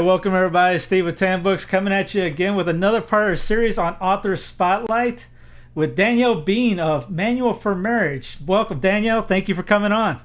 Hey, welcome everybody. Steve with Tan Books coming at you again with another part of our series on Author Spotlight with Danielle Bean of Manual for Marriage. Welcome, Danielle. Thank you for coming on.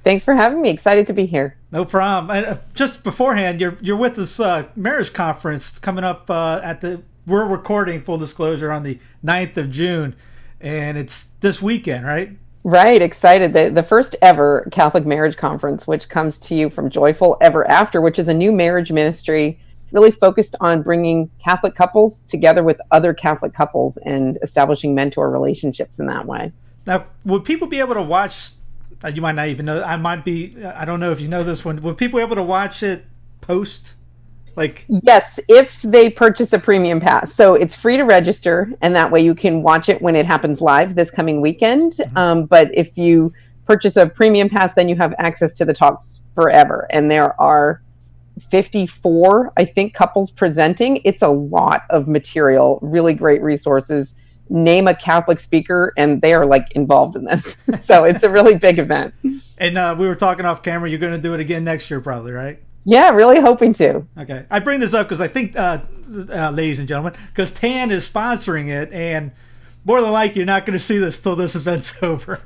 Thanks for having me. Excited to be here. No problem. Just beforehand, you're with this marriage conference coming up we're recording, full disclosure, on the 9th of June, and it's this weekend, right? Right, excited. The first ever Catholic Marriage Conference, which comes to you from Joyful Ever After, which is a new marriage ministry really focused on bringing Catholic couples together with other Catholic couples and establishing mentor relationships in that way. Now, would people be able to watch? You might not even know. I don't know if you know this one. Would people be able to watch it post? Yes, if they purchase a premium pass. So it's free to register, and that way you can watch it when it happens live this coming weekend. But if you purchase a premium pass, then you have access to the talks forever. And there are 54, I think, couples presenting. It's a lot of material, really great resources. Name a Catholic speaker, and they are involved in this. So it's a really big event. And we were talking off camera. You're going to do it again next year, probably, right? Yeah, really hoping to. Okay. I bring this up because I think, ladies and gentlemen, because Tan is sponsoring it, and more than likely you're not going to see this till this event's over.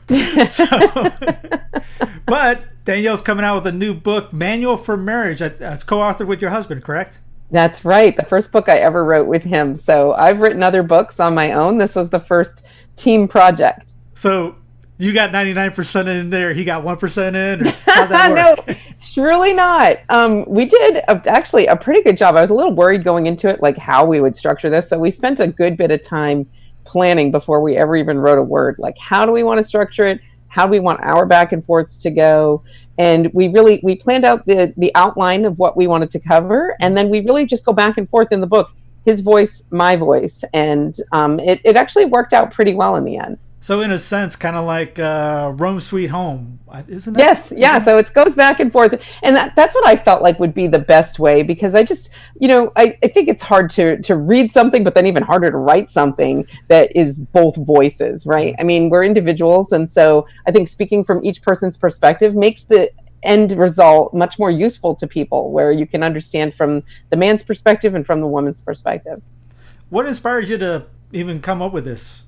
But Danielle's coming out with a new book, Manual for Marriage. That's co-authored with your husband, correct? That's right. The first book I ever wrote with him. So I've written other books on my own. This was the first team project. So you got 99% in there. He got 1% in? Or how'd that work? No, surely not. We did actually a pretty good job. I was a little worried going into it, how we would structure this. So we spent a good bit of time planning before we ever even wrote a word. How do we want to structure it? How do we want our back and forths to go? And we planned out the outline of what we wanted to cover. And then we really just go back and forth in the book. His voice, my voice, and it actually worked out pretty well in the end. So in a sense, kind of like Rome Sweet Home, isn't it? Yes, yeah. So it goes back and forth, and that's what I felt like would be the best way, because I just, I think it's hard to read something, but then even harder to write something that is both voices, right? I mean, we're individuals, and so I think speaking from each person's perspective makes the end result much more useful to people, where you can understand from the man's perspective and from the woman's perspective. What inspired you to even come up with this?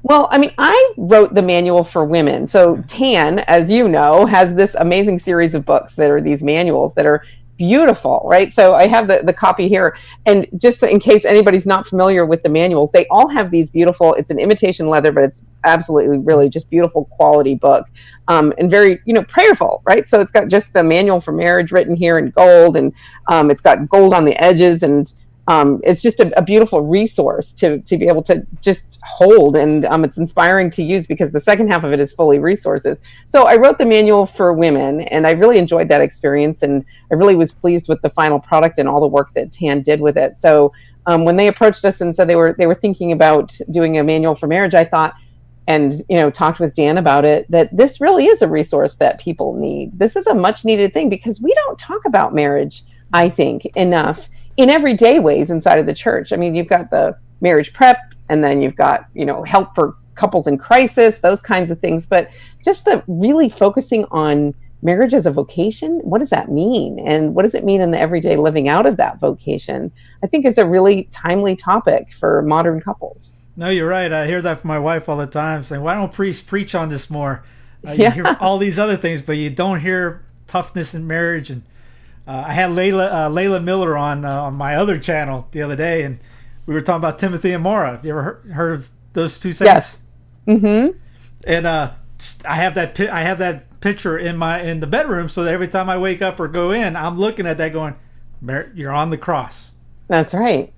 Well, I mean, I wrote the Manual for Women. So Tan, as you know, has this amazing series of books that are these manuals that are beautiful, right? So I have the copy here. And just in case anybody's not familiar with the manuals, they all have these beautiful, it's an imitation leather, but it's absolutely really just beautiful quality book. And very, prayerful, right? So it's got just the Manual for Marriage written here in gold, and it's got gold on the edges, and it's just a beautiful resource to be able to just hold, and it's inspiring to use because the second half of it is fully resources. So I wrote the Manual for Women, and I really enjoyed that experience, and I really was pleased with the final product and all the work that Tan did with it. So when they approached us and said they were thinking about doing a Manual for Marriage, I thought, and talked with Dan about it, that this really is a resource that people need. This is a much needed thing because we don't talk about marriage, I think, enough in everyday ways inside of the church. I mean, you've got the marriage prep, and then you've got, help for couples in crisis, those kinds of things. But just the really focusing on marriage as a vocation, what does that mean? And what does it mean in the everyday living out of that vocation, I think is a really timely topic for modern couples. No, you're right. I hear that from my wife all the time, saying, why don't priests preach on this more? You hear all these other things, but you don't hear toughness in marriage. And I had Layla Miller on my other channel the other day, and we were talking about Timothy and Maura. Have you ever heard of those two saints? Yes. Mm-hmm. And I have that picture in the bedroom, so that every time I wake up or go in, I'm looking at that going, "You're on the cross." That's right.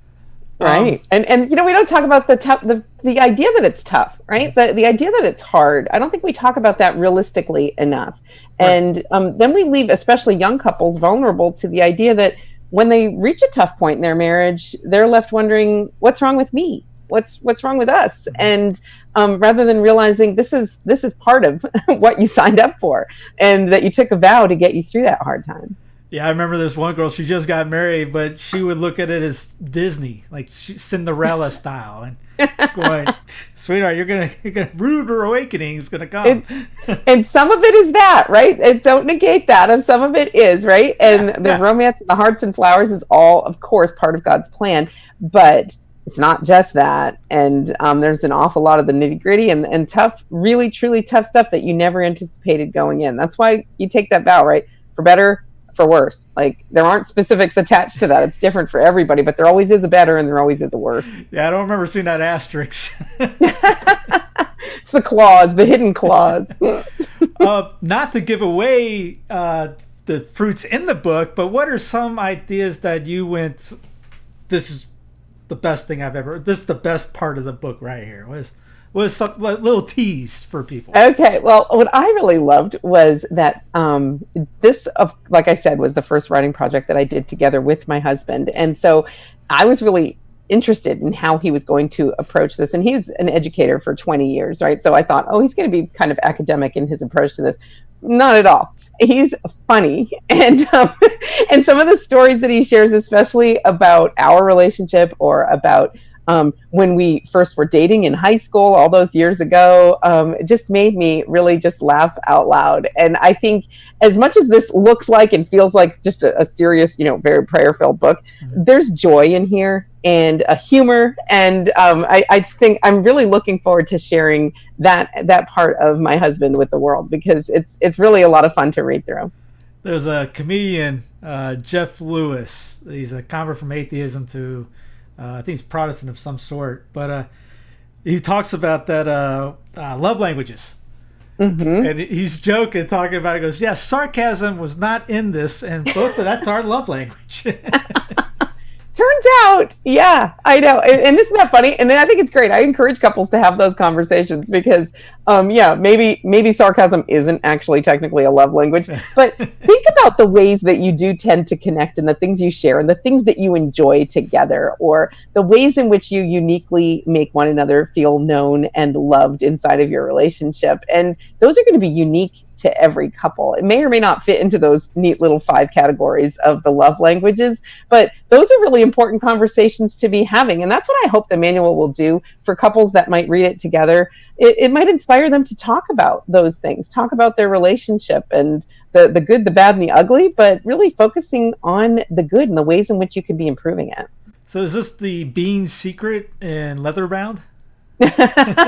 Right. And we don't talk about the idea that it's tough, right? The idea that it's hard. I don't think we talk about that realistically enough. Right. And then we leave, especially young couples, vulnerable to the idea that when they reach a tough point in their marriage, they're left wondering, what's wrong with me? What's wrong with us? And rather than realizing this is part of what you signed up for, and that you took a vow to get you through that hard time. Yeah, I remember this one girl, she just got married, but she would look at it as Disney, like Cinderella style, and going, sweetheart, you're gonna rude awakening is gonna come. And some of it is that, right? And don't negate that. And some of it is, right? And the romance, the hearts and flowers is all, of course, part of God's plan. But it's not just that. And there's an awful lot of the nitty gritty and tough, really, truly tough stuff that you never anticipated going in. That's why you take that vow, right? For better, for worse. Like, there aren't specifics attached to that. It's different for everybody, but there always is a better and there always is a worse. Yeah, I don't remember seeing that asterisk. It's the clause, the hidden clause. Not to give away the fruits in the book, but what are some ideas that you went, this is the best thing I've ever, this is the best part of the book right here? Was some little tease for people. Okay, well, what I really loved was that like I said, was the first writing project that I did together with my husband. And so I was really interested in how he was going to approach this. And he's an educator for 20 years, right? So I thought, oh, he's going to be kind of academic in his approach to this. Not at all. He's funny. And some of the stories that he shares, especially about our relationship or about when we first were dating in high school all those years ago, it just made me really just laugh out loud. And I think as much as this looks like and feels like just a serious, very prayer-filled book, there's joy in here and a humor. And I think I'm really looking forward to sharing that part of my husband with the world, because it's really a lot of fun to read through. There's a comedian, Jeff Lewis. He's a convert from atheism to I think he's Protestant of some sort, but he talks about that love languages. Mm-hmm. And he's joking, talking about it. He goes, yes, sarcasm was not in this, and both that's our love language. Turns out, yeah, I know. And isn't that funny? And I think it's great. I encourage couples to have those conversations because, maybe sarcasm isn't actually technically a love language. But think about the ways that you do tend to connect and the things you share and the things that you enjoy together, or the ways in which you uniquely make one another feel known and loved inside of your relationship. And those are going to be unique to every couple. It may or may not fit into those neat little 5 categories of the love languages, but those are really important conversations to be having. And that's what I hope the manual will do for couples that might read it together. It might inspire them to talk about those things, talk about their relationship and the good, the bad, and the ugly, but really focusing on the good and the ways in which you can be improving it. So is this the bean secret in leather bound?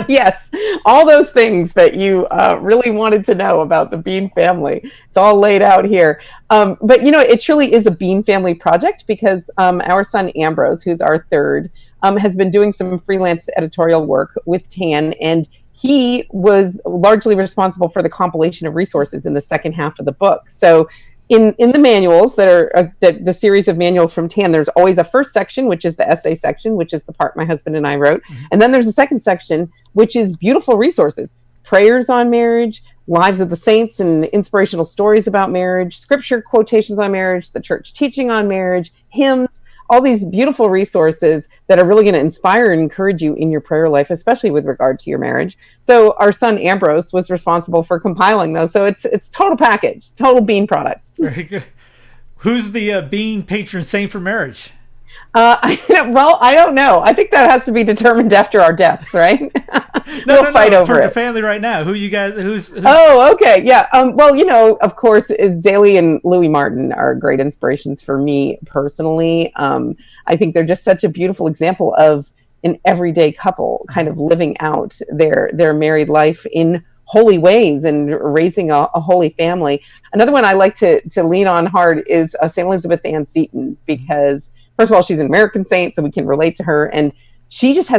Yes, all those things that you really wanted to know about the Bean family. It's all laid out here. But, it truly is a Bean family project because our son Ambrose, who's our third, has been doing some freelance editorial work with TAN, and he was largely responsible for the compilation of resources in the second half of the book. So in the manuals that are the series of manuals from TAN, there's always a first section, which is the essay section, which is the part my husband and I wrote. Mm-hmm. And then there's a second section, which is beautiful resources, prayers on marriage, lives of the saints and inspirational stories about marriage, scripture quotations on marriage, the church teaching on marriage, hymns, all these beautiful resources that are really going to inspire and encourage you in your prayer life, especially with regard to your marriage. So our son Ambrose was responsible for compiling those. So it's total package, total Bean product. Very good. Who's the Bean patron saint for marriage? I don't know. I think that has to be determined after our deaths, right? We'll fight over for it. the family right now. Who you guys? Who's? Oh, okay, yeah. Of course, Zaley and Louis Martin are great inspirations for me personally. I think they're just such a beautiful example of an everyday couple kind of living out their married life in holy ways and raising a holy family. Another one I like to lean on hard is St. Elizabeth Ann Seton, because first of all, she's an American saint, so we can relate to her. And she just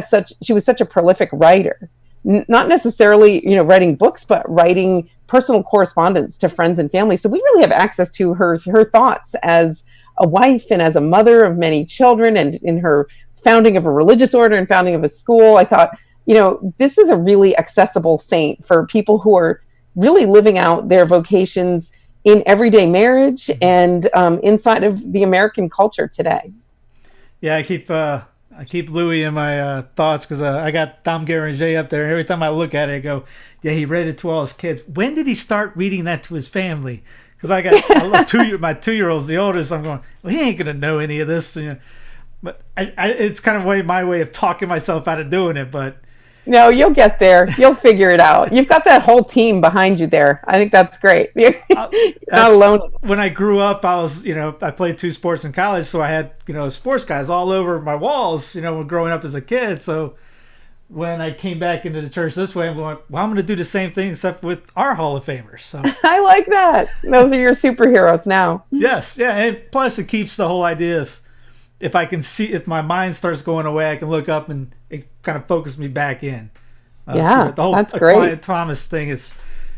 she was such a prolific writer, not necessarily, writing books, but writing personal correspondence to friends and family. So we really have access to her thoughts as a wife and as a mother of many children, and in her founding of a religious order and founding of a school. I thought, this is a really accessible saint for people who are really living out their vocations in everyday marriage and inside of the American culture today. Yeah, I keep Louis in my thoughts because I got Tom Garanger up there, and every time I look at it, I go, yeah, he read it to all his kids. When did he start reading that to his family? Because I love my 2-year-old's the oldest. I'm going, well, he ain't gonna know any of this, But it's kind of my way of talking myself out of doing it. But No, you'll get there. You'll figure it out. You've got that whole team behind you there. I think that's great. You're not alone. When I grew up, I was, I played 2 sports in college, so I had, sports guys all over my walls, growing up as a kid. So when I came back into the church this way, I'm going, well, I'm going to do the same thing except with our Hall of Famers. So I like that. Those are your superheroes now. Yes, yeah, and plus it keeps the whole idea of, if I can see, if my mind starts going away, I can look up and it kind of focus me back in. The whole that's great. Quiet Thomas thing is,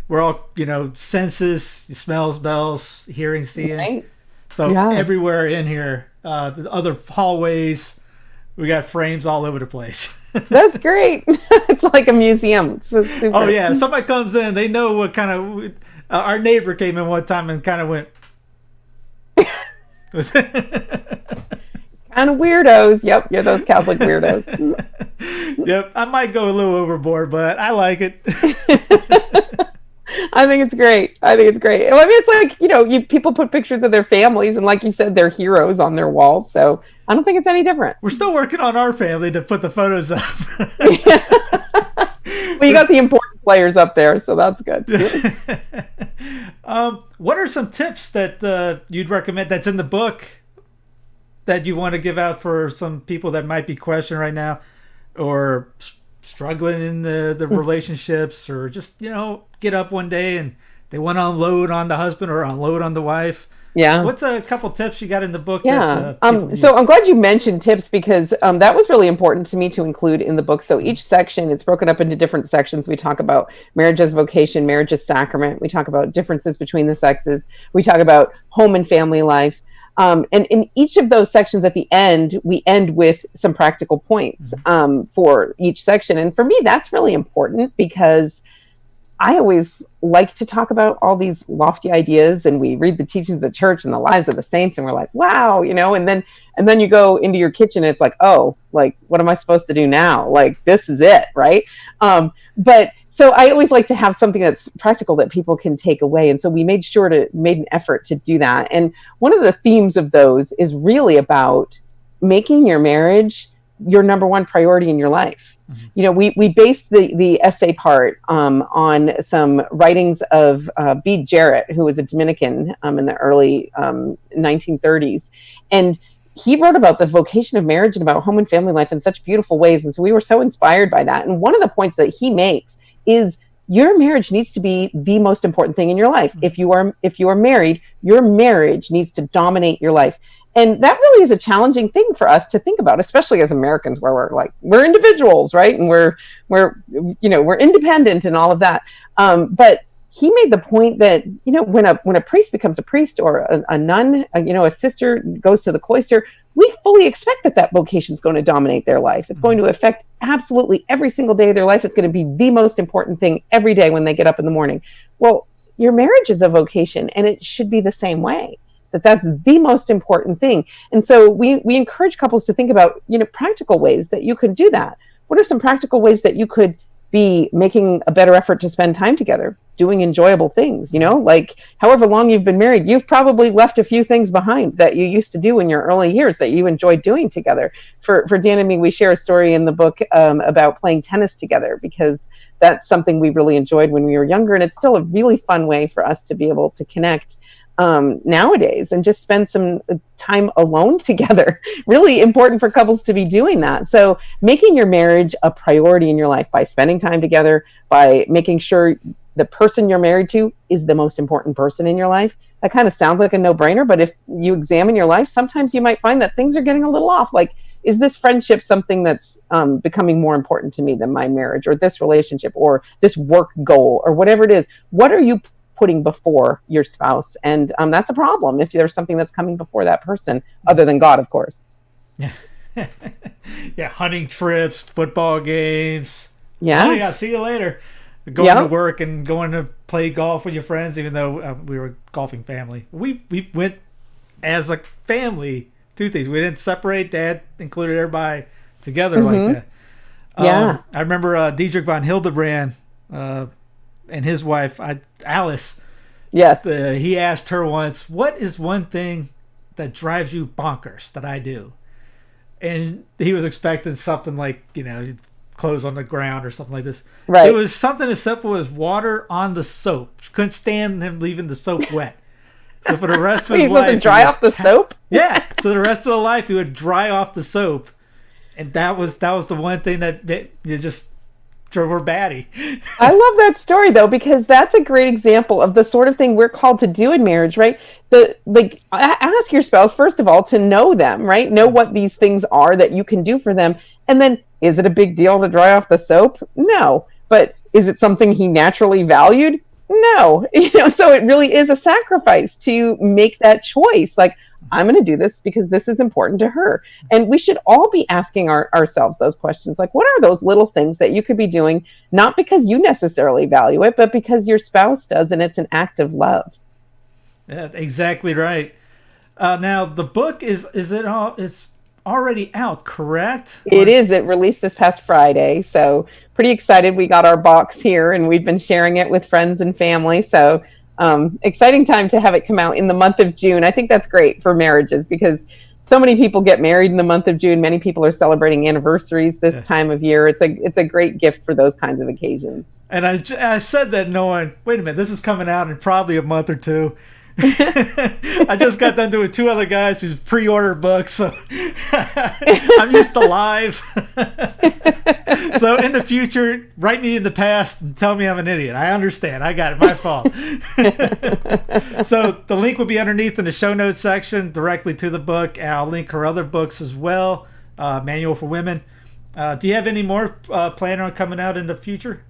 we're all, senses, smells, bells, hearing, seeing. Right. So everywhere in here, the other hallways, we got frames all over the place. That's great. It's like a museum. Oh yeah, if somebody comes in, they know what kind of. Our neighbor came in one time and kind of went. Kind of weirdos. Yep, you're those Catholic weirdos. Yep, I might go a little overboard, but I like it. I think it's great. I mean, it's like, people put pictures of their families, and like you said, they're heroes on their walls. So I don't think it's any different. We're still working on our family to put the photos up. Well, you got the important players up there, so that's good. What are some tips that you'd recommend that's in the book that you want to give out for some people that might be questioning right now, or struggling in the relationships, or just get up one day and they want to unload on the husband or unload on the wife? Yeah. What's a couple tips you got in the book? Yeah. So I'm glad you mentioned tips, because that was really important to me to include in the book. So each section, it's broken up into different sections. We talk about marriage as vocation, marriage as sacrament. We talk about differences between the sexes. We talk about home and family life. And in each of those sections at the end, we end with some practical points for each section. And for me, that's really important, because I always like to talk about all these lofty ideas, and we read the teachings of the church and the lives of the saints, and we're like, wow, and then you go into your kitchen and it's like, oh, like, what am I supposed to do now? Like, this is it, right? But so I always like to have something that's practical that people can take away. And so we made an effort to do that. And one of the themes of those is really about making your marriage your number one priority in your life. We based the essay part on some writings of Bede Jarrett, who was a Dominican in the early 1930s. And he wrote about the vocation of marriage and about home and family life in such beautiful ways. And so we were so inspired by that. And one of the points that he makes is your marriage needs to be the most important thing in your life. If you are married, your marriage needs to dominate your life. And that really is a challenging thing for us to think about, especially as Americans, where we're individuals, right? And we're independent and all of that. But he made the point that, when a priest becomes a priest, or a nun, a sister goes to the cloister, we fully expect that vocation is going to dominate their life. It's going to affect absolutely every single day of their life. It's going to be the most important thing every day when they get up in the morning. Well, your marriage is a vocation, and it should be the same way. That's the most important thing. And so we encourage couples to think about, practical ways that you could do that. What are some practical ways that you could be making a better effort to spend time together, doing enjoyable things? Like, however long you've been married, you've probably left a few things behind that you used to do in your early years that you enjoyed doing together. For Dan and me, we share a story in the book about playing tennis together, because that's something we really enjoyed when we were younger. And it's still a really fun way for us to be able to connect nowadays and just spend some time alone together. Really important for couples to be doing that. So making your marriage a priority in your life by spending time together, by making sure the person you're married to is the most important person in your life. That kind of sounds like a no-brainer, but if you examine your life, sometimes you might find that things are getting a little off. Like, is this friendship something that's becoming more important to me than my marriage, or this relationship, or this work goal, or whatever it is? What are you putting before your spouse? And that's a problem if there's something that's coming before that person, other than God, of course. Yeah. Yeah, hunting trips, football games. Yeah. Oh, yeah, see you later. Going to work and going to play golf with your friends, even though we were a golfing family. We went as a family to things. We didn't separate. Dad included everybody together like that. Yeah. I remember Dietrich von Hildebrand and his wife, Alice. Yes. He asked her once, what is one thing that drives you bonkers that I do? And he was expecting something like, clothes on the ground or something like this. Right. It was something as simple as water on the soap. She couldn't stand him leaving the soap wet. So for the rest of his life, to dry off the soap. Yeah. So the rest of the life, he would dry off the soap, and that was the one thing that you just drove her batty. I love that story though, because that's a great example of the sort of thing we're called to do in marriage, right? Ask your spouse first of all to know them, right? Know what these things are that you can do for them, and then is it a big deal to dry off the soap? No, but is it something he naturally valued? No. So it really is a sacrifice to make that choice. Like, I'm going to do this because this is important to her. And we should all be asking ourselves those questions. Like, what are those little things that you could be doing, not because you necessarily value it, but because your spouse does, and it's an act of love. Yeah, exactly right. Now, the book it's already out, correct? It is. It released this past Friday. So pretty excited. We got our box here and we've been sharing it with friends and family. So exciting time to have it come out in the month of June. I think that's great for marriages because so many people get married in the month of June. Many people are celebrating anniversaries this time of year. It's a great gift for those kinds of occasions. And I said that knowing, wait a minute, this is coming out in probably a month or two. I just got done doing 2 other guys who's pre-ordered books, so I'm used to live. So in the future, write me in the past and tell me I'm an idiot. I understand. I got it. My fault. So the link will be underneath in the show notes section directly to the book. I'll link her other books as well, Manual for Women. Do you have any more planned on coming out in the future?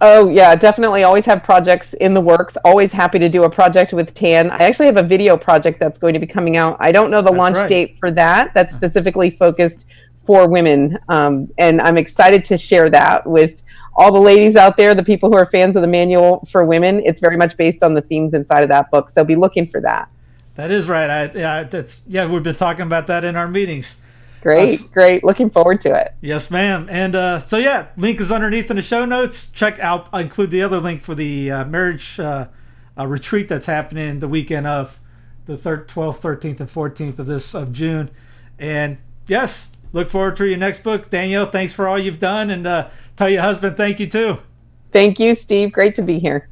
Oh, yeah, definitely. Always have projects in the works. Always happy to do a project with Tan. I actually have a video project that's going to be coming out. I don't know the launch date for that. That's specifically focused for women. And I'm excited to share that with all the ladies out there, the people who are fans of the Manual for Women. It's very much based on the themes inside of that book. So be looking for that. That is right. We've been talking about that in our meetings. Great. Looking forward to it. Yes, ma'am. And link is underneath in the show notes. I'll include the other link for the marriage retreat that's happening the weekend of the 12th, 13th, and 14th of June. And yes, look forward to your next book. Danielle, thanks for all you've done. And tell your husband thank you too. Thank you, Steve. Great to be here.